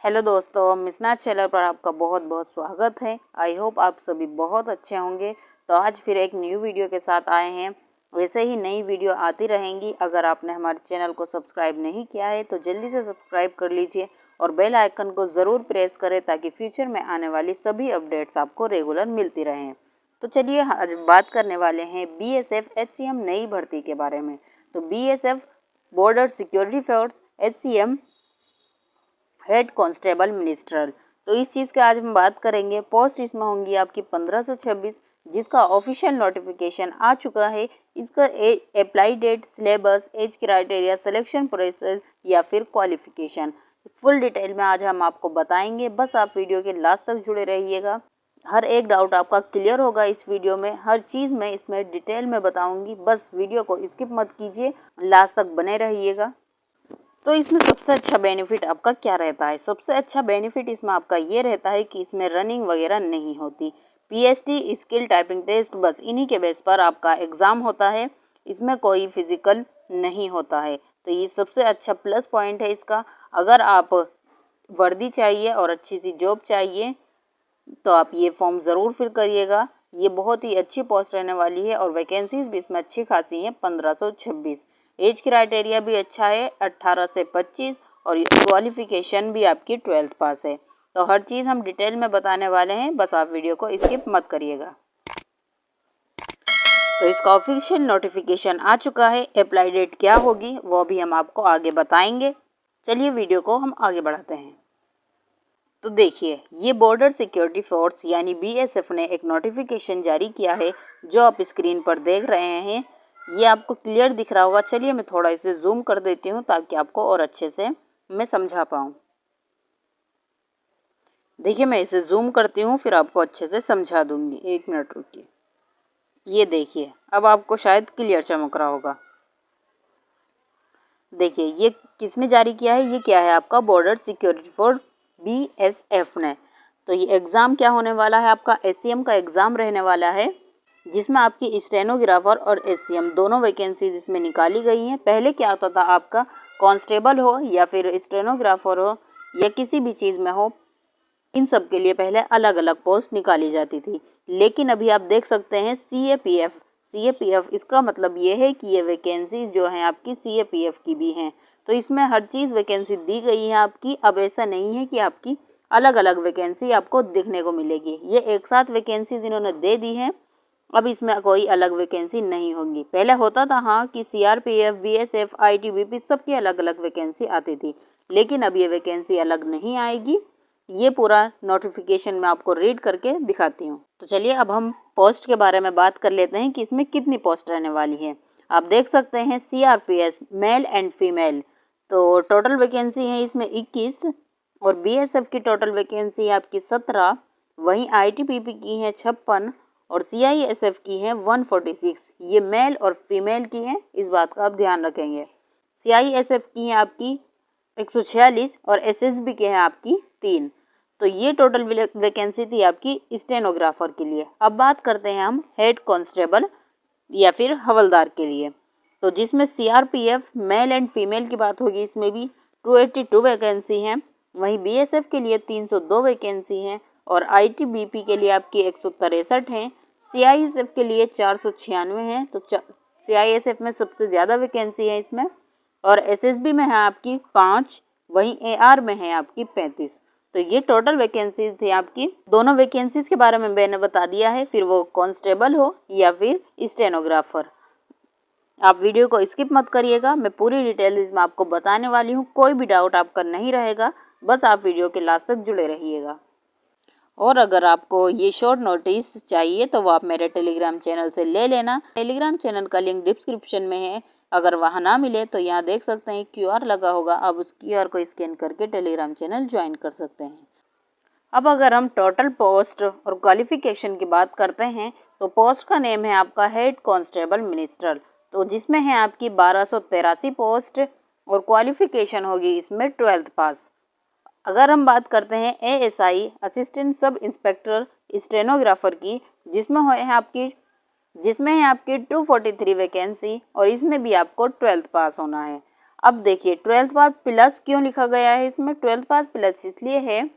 Hello दोस्तों, मिसनाथ channel पर आपका बहुत बहुत स्वागत है। आई होप आप सभी बहुत अच्छे होंगे। तो आज फिर एक न्यू वीडियो के साथ आए हैं। वैसे ही नई वीडियो आती रहेंगी। अगर आपने हमारे चैनल को सब्सक्राइब नहीं किया है तो जल्दी से सब्सक्राइब कर लीजिए और बेल आइकन को ज़रूर प्रेस करें ताकि फ्यूचर में आने वाली सभी अपडेट्स आपको रेगुलर मिलती रहें। तो चलिए आज बात करने वाले हैं BSF HCM नई भर्ती के बारे में। तो BSF border security force HCM head constable minstrel, तो इस चीज़ के आज हम बात करेंगे। पोस्ट इसमें होंगी आपकी 1526, जिसका ऑफिशियल नोटिफिकेशन आ चुका है। इसका apply date, syllabus, age criteria, selection process या फिर क्वालिफिकेशन फुल डिटेल में आज हम आपको बताएंगे। बस आप वीडियो के लास्ट तक जुड़े रहिएगा। हर एक डाउट आपका क्लियर होगा इस वीडियो में। हर चीज़ मैं इसमें डिटेल में बताऊंगी। बस वीडियो को स्किप मत कीजिए, लास्ट तक बने रहिएगा। तो इसमें सबसे अच्छा बेनिफिट आपका क्या रहता है? सबसे अच्छा बेनिफिट इसमें आपका ये रहता है कि इसमें रनिंग वगैरह नहीं होती। PST स्किल टाइपिंग टेस्ट, बस इन्हीं के बेस पर आपका एग्ज़ाम होता है। इसमें कोई फिजिकल नहीं होता है। तो ये सबसे अच्छा प्लस पॉइंट है इसका। अगर आप वर्दी चाहिए और अच्छी सी जॉब चाहिए तो आप ये फॉर्म ज़रूर फिल करिएगा। ये बहुत ही अच्छी पोस्ट रहने वाली है और वैकेंसीज भी इसमें अच्छी खासी हैं। 1526 एज क्राइटेरिया भी अच्छा है, 18 से 25, और क्वालिफिकेशन भी आपकी 12th पास है। तो हर चीज़ हम डिटेल में बताने वाले हैं, बस आप वीडियो को स्किप मत करिएगा। तो इसका ऑफिशियल नोटिफिकेशन आ चुका है। अप्लाई डेट क्या होगी वो भी हम आपको आगे बताएंगे। चलिए वीडियो को हम आगे बढ़ाते हैं। तो देखिए, ये बॉर्डर सिक्योरिटी फोर्स यानी BSF ने एक नोटिफिकेशन जारी किया है जो आप स्क्रीन पर देख रहे हैं। ये आपको क्लियर दिख रहा होगा। चलिए मैं थोड़ा इसे जूम कर देती हूँ ताकि आपको और अच्छे से मैं समझा पाऊँ। देखिए, मैं इसे जूम करती हूँ फिर आपको अच्छे से समझा दूंगी। 1 मिनट रुकिए। ये देखिए, अब आपको शायद क्लियर चमक रहा होगा। देखिए, ये किसने जारी किया है? ये क्या है? आपका बॉर्डर सिक्योरिटी फोर्स BSF ने। तो ये एग्ज़ाम क्या होने वाला है? आपका SCM का एग्ज़ाम रहने वाला है, जिसमें आपकी स्टेनोग्राफर और SCM दोनों वैकेंसीज इसमें निकाली गई हैं। पहले क्या होता था, आपका कांस्टेबल हो या फिर स्टेनोग्राफर हो या किसी भी चीज़ में हो, इन सब के लिए पहले अलग अलग पोस्ट निकाली जाती थी। लेकिन अभी आप देख सकते हैं CAPF, इसका मतलब ये है कि ये वैकेंसीज जो हैं आपकी CAPF की भी हैं। तो इसमें हर चीज़ वैकेंसी दी गई है आपकी। अब ऐसा नहीं है कि आपकी अलग अलग वैकेंसी आपको देखने को मिलेगी। ये एक साथ वैकेंसीज इन्होंने दे दी है। अब इसमें कोई अलग वैकेंसी नहीं होगी। पहले होता था हाँ कि CRPF, BSF, ITBP सबकी अलग अलग वैकेंसी आती थी, लेकिन अब ये वैकेंसी अलग नहीं आएगी। ये पूरा नोटिफिकेशन मैं आपको रीड करके दिखाती हूँ। तो चलिए अब हम पोस्ट के बारे में बात कर लेते हैं कि इसमें कितनी पोस्ट रहने वाली है। आप देख सकते हैं CRPS मेल एंड फीमेल, तो टोटल वैकेंसी है इसमें 21, और BSF की टोटल वैकेंसी है आपकी 17। वहीं ITBP की है 56 और CISF की है 146। ये मेल और फीमेल की है, इस बात का आप ध्यान रखेंगे। CISF की है आपकी 146 और SSB के हैं आपकी 3। तो ये टोटल वैकेंसी थी आपकी स्टेनोग्राफर के लिए। अब बात करते हैं हम हेड कांस्टेबल या फिर हवलदार के लिए। तो जिसमें CRPF मेल एंड फीमेल की बात होगी, इसमें भी 282 वैकेंसी हैं। वहीं BSF के लिए 302 वैकेंसी हैं और ITBP के लिए आपकी 163 हैं। CISF के लिए 496 हैं। तो CISF में सबसे ज़्यादा वैकेंसी है इसमें, और SSB में है आपकी 5, वहीं AR में है आपकी 35। तो ये टोटल वैकेंसीज थी आपकी। दोनों वैकेंसीज के बारे में मैंने बता दिया है, फिर वो कांस्टेबल हो या फिर स्टेनोग्राफर। आप वीडियो को स्किप मत करिएगा, मैं पूरी डिटेल इसमें आपको बताने वाली हूँ। कोई भी डाउट आपका नहीं रहेगा, बस आप वीडियो के लास्ट तक जुड़े रहिएगा। और अगर आपको ये शॉर्ट नोटिस चाहिए तो वो आप मेरे टेलीग्राम चैनल से ले लेना। टेलीग्राम चैनल का लिंक डिस्क्रिप्शन में है। अगर वहाँ ना मिले तो यहाँ देख सकते हैं QR लगा होगा, आप उस QR को स्कैन करके टेलीग्राम चैनल ज्वाइन कर सकते हैं। अब अगर हम टोटल पोस्ट और क्वालिफिकेशन की बात करते हैं तो पोस्ट का नेम है आपका हेड कांस्टेबल मिनिस्टर, तो जिसमें है आपकी 1283 पोस्ट और क्वालिफिकेशन होगी इसमें 12th पास। अगर हम बात करते हैं ASI assistant sub inspector stenographer की, जिसमें है आपकी 243 वैकेंसी और इसमें भी आपको 12th पास होना है। अब देखिए 12th पास प्लस क्यों लिखा गया है इसमें, 12th पास प्लस इसलिए है,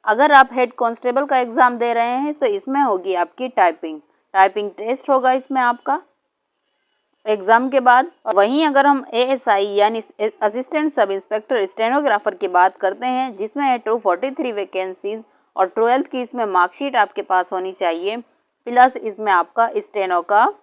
अगर आप हेड कांस्टेबल का एग्ज़ाम दे रहे हैं तो इसमें होगी आपकी टाइपिंग टेस्ट होगा इसमें आपका एग्ज़ाम के बाद। वहीं अगर हम एएसआई यानी असिस्टेंट सब इंस्पेक्टर स्टेनोग्राफर की बात करते हैं, जिसमें है 243 वैकेंसीज और 12th की इसमें मार्कशीट आपके पास होनी चाहिए, प्लस इसमें आपका स्टेनो का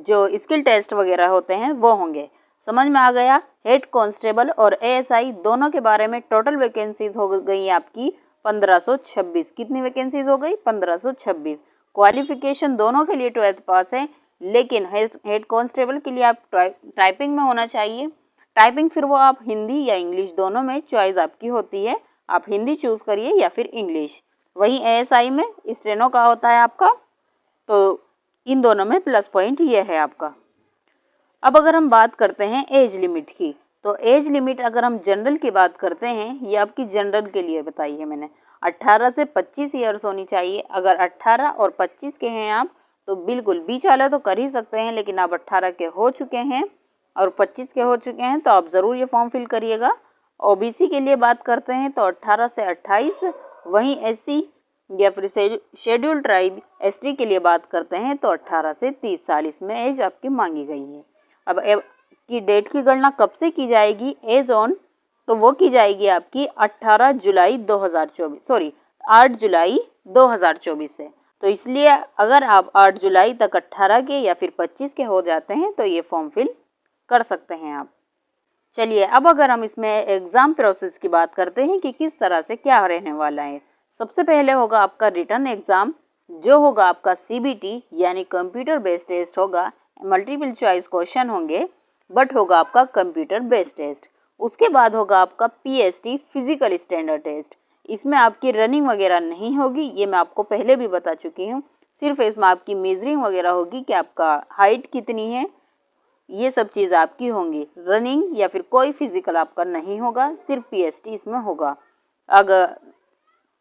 जो स्किल टेस्ट वगैरह होते हैं वो होंगे। समझ में आ गया। हेड कांस्टेबल और एएसआई दोनों के बारे में टोटल वैकेंसीज हो गई आपकी 1526। कितनी वैकेंसीज हो गई? 1526। क्वालिफिकेशन दोनों के लिए 12th पास है, लेकिन हेड कांस्टेबल के लिए आप टाइपिंग में होना चाहिए। टाइपिंग फिर वो आप हिंदी या इंग्लिश दोनों में चॉइस आपकी होती है, आप हिंदी चूज़ करिए या फिर इंग्लिश। वहीं एएसआई में स्टेनो का होता है आपका, तो इन दोनों में प्लस पॉइंट ये है आपका। अब अगर हम बात करते हैं एज लिमिट की, तो एज लिमिट अगर हम जनरल की बात करते हैं, ये आपकी जनरल के लिए बताई है मैंने, 18 से 25 ईयर्स होनी चाहिए। अगर 18 और 25 के हैं आप तो बिल्कुल बीच वाला तो कर ही सकते हैं, लेकिन आप 18 के हो चुके हैं और 25 के हो चुके हैं तो आप ज़रूर ये फॉर्म फिल करिएगा। ओबीसी के लिए बात करते हैं तो 18 से 28, वहीं एससी या फिर शेड्यूल ट्राइब एसटी के लिए बात करते हैं तो 18 से 30 साल इसमें एज आपकी मांगी गई है। अब की डेट की गणना कब से की जाएगी एज ऑन, तो वो की जाएगी आपकी 8 जुलाई 2024 से। तो इसलिए अगर आप 8 जुलाई तक 18 के या फिर 25 के हो जाते हैं तो ये फॉर्म फिल कर सकते हैं आप। चलिए अब अगर हम इसमें एग्ज़ाम प्रोसेस की बात करते हैं कि किस तरह से क्या रहने वाला है। सबसे पहले होगा आपका रिटन एग्ज़ाम, जो होगा आपका सीबीटी यानी कंप्यूटर बेस्ड टेस्ट होगा। मल्टीपल चॉइस क्वेश्चन होंगे, बट होगा आपका कंप्यूटर बेस्ड टेस्ट। उसके बाद होगा आपका पीएसटी फिजिकल स्टैंडर्ड टेस्ट। इसमें आपकी रनिंग वगैरह नहीं होगी, ये मैं आपको पहले भी बता चुकी हूँ। सिर्फ इसमें आपकी मेजरिंग वगैरह होगी कि आपका हाइट कितनी है, ये सब चीज़ आपकी होंगी। रनिंग या फिर कोई फिजिकल आपका नहीं होगा, सिर्फ पीएसटी इसमें होगा। अगर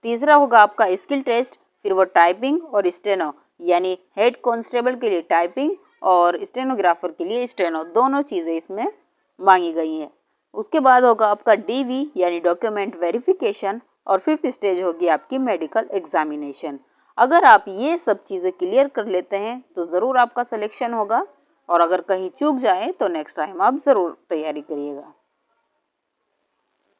तीसरा होगा आपका स्किल टेस्ट, फिर वो टाइपिंग और स्टेनो, यानी हेड कांस्टेबल के लिए टाइपिंग और स्टेनोग्राफर के लिए स्टेनो, दोनों चीज़ें इसमें मांगी गई हैं। उसके बाद होगा आपका डीवी यानी डॉक्यूमेंट वेरिफिकेशन, और फिफ्थ स्टेज होगी आपकी मेडिकल एग्जामिनेशन। अगर आप ये सब चीज़ें क्लियर कर लेते हैं तो ज़रूर आपका सिलेक्शन होगा, और अगर कहीं चूक जाए तो नेक्स्ट टाइम आप ज़रूर तैयारी करिएगा।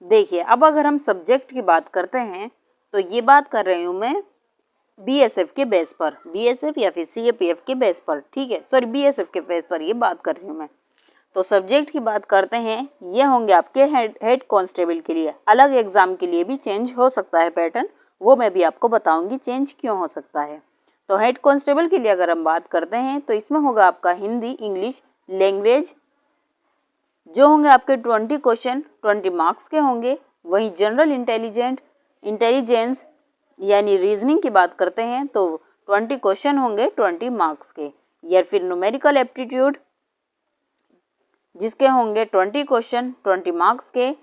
देखिए अब अगर हम सब्जेक्ट की बात करते हैं तो ये बात कर रही हूँ मैं बीएसएफ के बेस पर, बीएसएफ या फिर सीएपीएफ के बेस पर, ठीक है, सॉरी बीएसएफ के बेस पर ये बात कर रही हूँ मैं। तो सब्जेक्ट की बात करते हैं, ये होंगे आपके हेड कांस्टेबल के लिए। अलग एग्जाम के लिए भी चेंज हो सकता है पैटर्न, वो मैं भी आपको बताऊंगी चेंज क्यों हो सकता है। तो हेड कांस्टेबल के लिए अगर हम बात करते हैं तो इसमें होगा आपका हिंदी इंग्लिश लैंग्वेज, जो होंगे आपके 20 क्वेश्चन 20 मार्क्स के होंगे। वहीं जनरल इंटेलिजेंस यानी रीजनिंग की बात करते हैं तो 20 क्वेश्चन होंगे 20 मार्क्स के, या फिर न्यूमेरिकल एप्टीट्यूड जिसके होंगे 20 क्वेश्चन 20 मार्क्स के,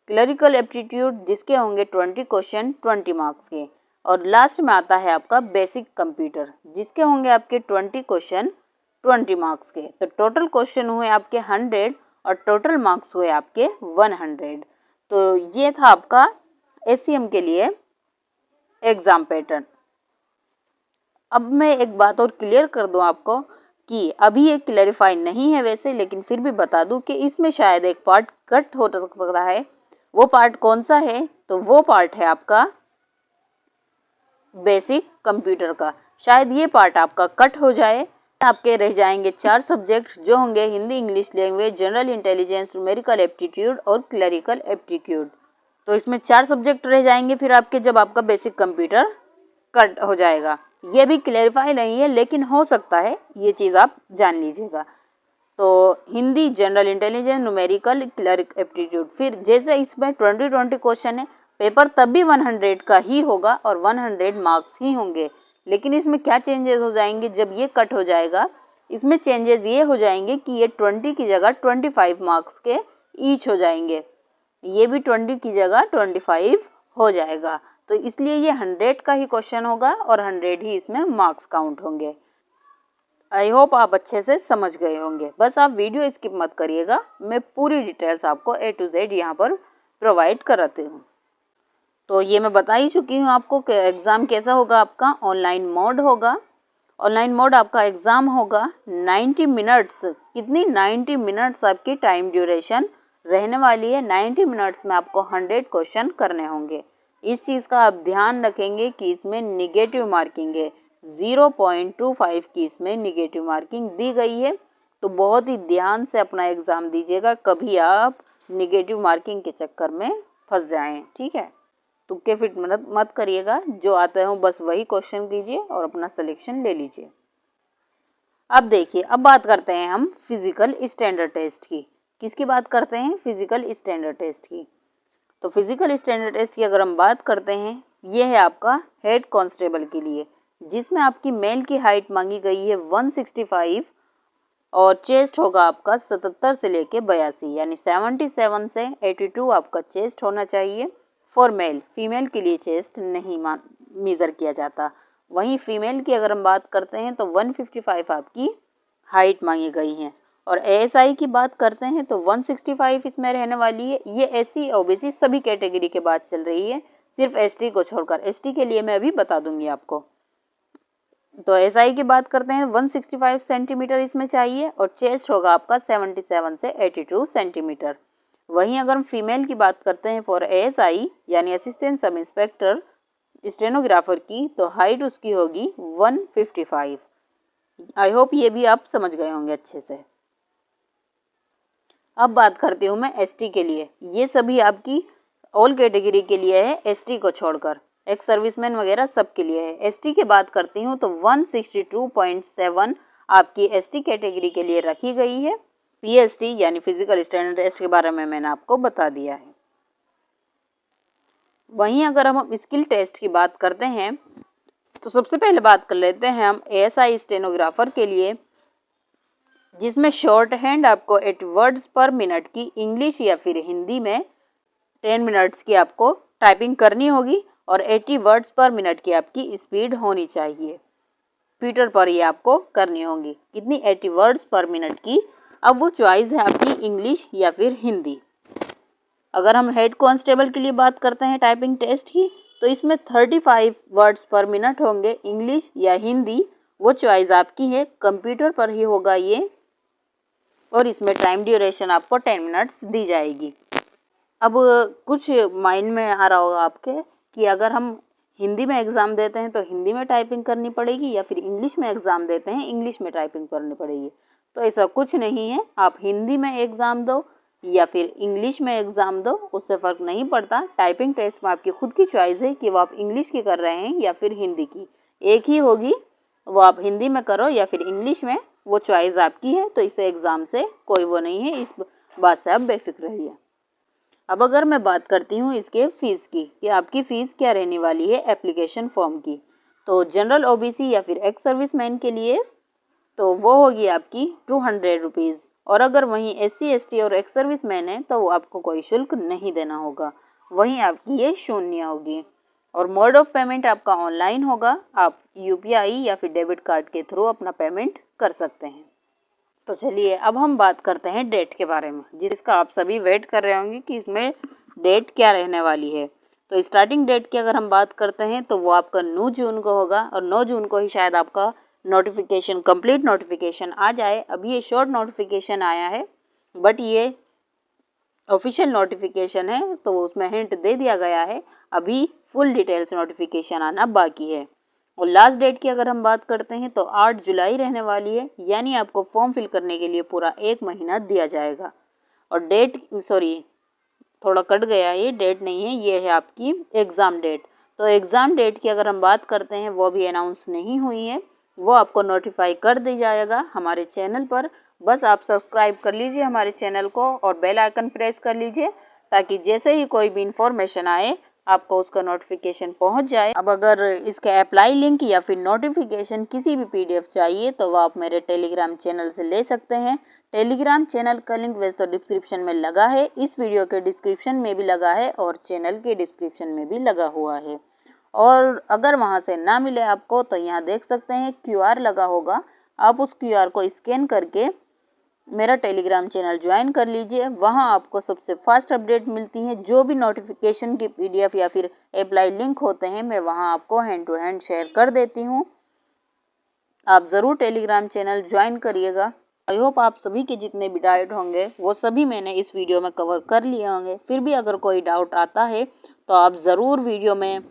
क्लरिकल एप्टीट्यूड जिसके होंगे 20 क्वेश्चन 20 मार्क्स के, और लास्ट में आता है आपका बेसिक कंप्यूटर जिसके होंगे आपके 20 क्वेश्चन 20 मार्क्स के। तो टोटल क्वेश्चन हुए आपके 100 और टोटल मार्क्स हुए आपके 100। तो ये था आपका एससीएम के लिए एग्जाम पैटर्न। अब मैं एक बात और क्लियर कर दूं आपको कि अभी ये क्लैरिफाई नहीं है वैसे, लेकिन फिर भी बता दूं कि इसमें शायद एक पार्ट कट हो सकता है। वो पार्ट कौन सा है? तो वो पार्ट है आपका बेसिक कंप्यूटर का। शायद ये पार्ट आपका कट हो जाए। आपके रह जाएंगे 4 सब्जेक्ट जो होंगे Hindi English language general intelligence numerical aptitude और क्लरिकल एप्टीट्यूड। तो इसमें 4 सब्जेक्ट रह जाएंगे फिर आपके, जब आपका बेसिक कंप्यूटर कट हो जाएगा। ये भी क्लैरिफाई नहीं है लेकिन हो सकता है, ये चीज़ आप जान लीजिएगा। तो Hindi general intelligence numerical clerical aptitude, फिर जैसे इसमें 20 क्वेश्चन है, पेपर तब भी 100 का ही होगा और 100 मार्क्स ही होंगे। लेकिन इसमें क्या चेंजेस हो जाएंगे जब ये कट हो जाएगा? इसमें चेंजेस ये हो जाएंगे कि ये 20 की जगह 25 मार्क्स के ईच हो जाएंगे, ये भी 20 की जगह 25 हो जाएगा। तो इसलिए ये 100 का ही क्वेश्चन होगा और 100 ही इसमें मार्क्स काउंट होंगे। आई होप आप अच्छे से समझ गए होंगे। बस आप वीडियो स्किप मत करिएगा, मैं पूरी डिटेल्स आपको A to Z यहाँ पर प्रोवाइड कराती हूँ। तो ये मैं बता ही चुकी हूँ आपको कि एग्ज़ाम कैसा होगा, आपका ऑनलाइन मोड होगा। ऑनलाइन मोड आपका एग्ज़ाम होगा 90 मिनट्स। कितनी? 90 मिनट्स आपकी टाइम ड्यूरेशन रहने वाली है। 90 मिनट्स में आपको 100 क्वेश्चन करने होंगे। इस चीज़ का आप ध्यान रखेंगे कि इसमें निगेटिव मार्किंग है, 0.25 की इसमें निगेटिव मार्किंग दी गई है। तो बहुत ही ध्यान से अपना एग्ज़ाम दीजिएगा, कभी आप निगेटिव मार्किंग के चक्कर में फंस जाएं। ठीक है, तुक्के फिट मत करिएगा, जो आते हो बस वही क्वेश्चन कीजिए और अपना सिलेक्शन ले लीजिए। अब देखिए, अब बात करते हैं हम फिजिकल स्टैंडर्ड टेस्ट की। किसकी बात करते हैं? फिजिकल स्टैंडर्ड टेस्ट की। तो फिजिकल स्टैंडर्ड टेस्ट की अगर हम बात करते हैं, ये है आपका हेड कांस्टेबल के लिए, जिसमें आपकी मेल की हाइट मांगी गई है 165 और चेस्ट होगा आपका 77 से लेके 82, यानी 77 से 82 आपका चेस्ट होना चाहिए फॉर मेल। फीमेल के लिए चेस्ट नहीं मेज़र किया जाता। वहीं फीमेल की अगर हम बात करते हैं तो 155 आपकी हाइट मांगी गई है। और ASI की बात करते हैं तो 165 इसमें रहने वाली है। ये SC OBC सभी कैटेगरी के बात चल रही है, सिर्फ ST को छोड़कर। ST के लिए मैं अभी बता दूंगी आपको। तो SI की बात करते हैं 165 सेंटीमीटर इसमें चाहिए और चेस्ट होगा आपका 77 से 82 सेंटीमीटर। वहीं अगर हम फीमेल की बात करते हैं फॉर ASI यानी असिस्टेंट सब इंस्पेक्टर स्टेनोग्राफर की, तो हाइट उसकी होगी 155। आई होप ये भी आप समझ गए होंगे अच्छे से। अब बात करती हूँ मैं ST के लिए। ये सभी आपकी ऑल कैटेगरी के लिए है, ST को छोड़कर। एक्स सर्विसमैन वगैरह सब के लिए है। ST की बात करती हूँ तो 162.7 आपकी ST कैटेगरी के लिए रखी गई है। PST यानी फिजिकल स्टैंडर्ड टेस्ट के बारे में मैंने आपको बता दिया है। वहीं अगर हम स्किल टेस्ट की बात करते हैं तो सबसे पहले बात कर लेते हैं हम ASI स्टेनोग्राफर के लिए, जिसमें शॉर्ट हैंड आपको 8 वर्ड्स पर मिनट की इंग्लिश या फिर हिंदी में 10 मिनट्स की आपको टाइपिंग करनी होगी और 80 वर्ड्स पर मिनट की आपकी स्पीड होनी चाहिए। ट्विटर पर ये आपको करनी होगी। कितनी? 80 वर्ड्स पर मिनट की। अब वो चॉइस है आपकी इंग्लिश या फिर हिंदी। अगर हम हेड कांस्टेबल के लिए बात करते हैं टाइपिंग टेस्ट की, तो इसमें 35 वर्ड्स पर मिनट होंगे, इंग्लिश या हिंदी, वो चॉइस आपकी है। कंप्यूटर पर ही होगा ये और इसमें टाइम ड्यूरेशन आपको 10 मिनट्स दी जाएगी। अब कुछ माइंड में आ रहा होगा आपके कि अगर हम हिंदी में एग्ज़ाम देते हैं तो हिंदी में टाइपिंग करनी पड़ेगी या फिर इंग्लिश में एग्ज़ाम देते हैं इंग्लिश में टाइपिंग करनी पड़ेगी। तो ऐसा कुछ नहीं है, आप हिंदी में एग्ज़ाम दो या फिर इंग्लिश में एग्ज़ाम दो, उससे फ़र्क नहीं पड़ता। टाइपिंग टेस्ट में आपकी खुद की चॉइस है कि वो आप इंग्लिश की कर रहे हैं या फिर हिंदी की, एक ही होगी। वो आप हिंदी में करो या फिर इंग्लिश में, वो चॉइस आपकी है। तो इसे एग्ज़ाम से कोई वो नहीं है, इस बात से आप बेफिक्र रहिए। अब अगर मैं बात करती हूँ इसके फ़ीस की कि आपकी फ़ीस क्या रहने वाली है एप्लीकेशन फॉर्म की, तो जनरल OBC या फिर एक्स सर्विसमैन के लिए तो वो होगी आपकी 200 रुपीज़। और अगर वहीं SC ST और एक्स सर्विसमैन है तो वो आपको कोई शुल्क नहीं देना होगा, वहीं आपकी ये शून्य होगी। और मोड ऑफ पेमेंट आपका ऑनलाइन होगा, आप UPI या फिर डेबिट कार्ड के थ्रू अपना पेमेंट कर सकते हैं। तो चलिए अब हम बात करते हैं डेट के बारे में, जिसका आप सभी वेट कर रहे होंगे कि इसमें डेट क्या रहने वाली है। तो स्टार्टिंग डेट की अगर हम बात करते हैं तो वो आपका 9 जून को होगा और 9 जून को ही शायद आपका नोटिफिकेशन, कंप्लीट नोटिफिकेशन आ जाए। अभी ये शॉर्ट नोटिफिकेशन आया है बट ये ऑफिशियल नोटिफिकेशन है, तो उसमें हिंट दे दिया गया है, अभी फुल डिटेल्स नोटिफिकेशन आना बाकी है। और लास्ट डेट की अगर हम बात करते हैं तो 8 जुलाई रहने वाली है, यानी आपको फॉर्म फिल करने के लिए पूरा 1 महीना दिया जाएगा। और डेट, सॉरी थोड़ा कट गया, ये डेट नहीं है, ये है आपकी एग्ज़ाम डेट। तो एग्ज़ाम डेट की अगर हम बात करते हैं वो भी अनाउंस नहीं हुई है, वो आपको नोटिफाई कर दी जाएगा हमारे चैनल पर। बस आप सब्सक्राइब कर लीजिए हमारे चैनल को और बेल आइकन प्रेस कर लीजिए, ताकि जैसे ही कोई भी इंफॉर्मेशन आए आपको उसका नोटिफिकेशन पहुंच जाए। अब अगर इसका अप्लाई लिंक या फिर नोटिफिकेशन किसी भी PDF चाहिए तो वो आप मेरे टेलीग्राम चैनल से ले सकते हैं। टेलीग्राम चैनल का लिंक वैसे तो डिस्क्रिप्शन में लगा है, इस वीडियो के डिस्क्रिप्शन में भी लगा है और चैनल के डिस्क्रिप्शन में भी लगा हुआ है। और अगर वहाँ से ना मिले आपको तो यहाँ देख सकते हैं QR लगा होगा, आप उस QR को स्कैन करके मेरा टेलीग्राम चैनल ज्वाइन कर लीजिए। वहाँ आपको सबसे फास्ट अपडेट मिलती है। जो भी नोटिफिकेशन की PDF या फिर अप्लाई लिंक होते हैं मैं वहाँ आपको हैंड टू हैंड शेयर कर देती हूँ। आप ज़रूर टेलीग्राम चैनल ज्वाइन करिएगा। आई होप आप सभी के जितने भी डाउट होंगे वो सभी मैंने इस वीडियो में कवर कर लिए होंगे। फिर भी अगर कोई डाउट आता है तो आप ज़रूर वीडियो में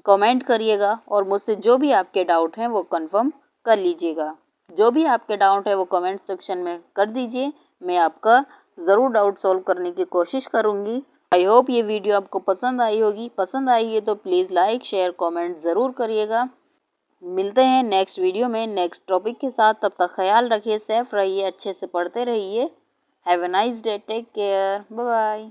कमेंट करिएगा और मुझसे जो भी आपके डाउट हैं वो कंफर्म कर लीजिएगा। जो भी आपके डाउट है वो कमेंट सेक्शन में कर दीजिए, मैं आपका ज़रूर डाउट सॉल्व करने की कोशिश करूँगी। आई होप ये वीडियो आपको पसंद आई होगी। पसंद आई है तो प्लीज़ लाइक शेयर कमेंट ज़रूर करिएगा। मिलते हैं नेक्स्ट वीडियो में नेक्स्ट टॉपिक के साथ। तब तक ख्याल रखिए, सेफ रहिए, अच्छे से पढ़ते रहिए। Have a nice day, take care, bye bye.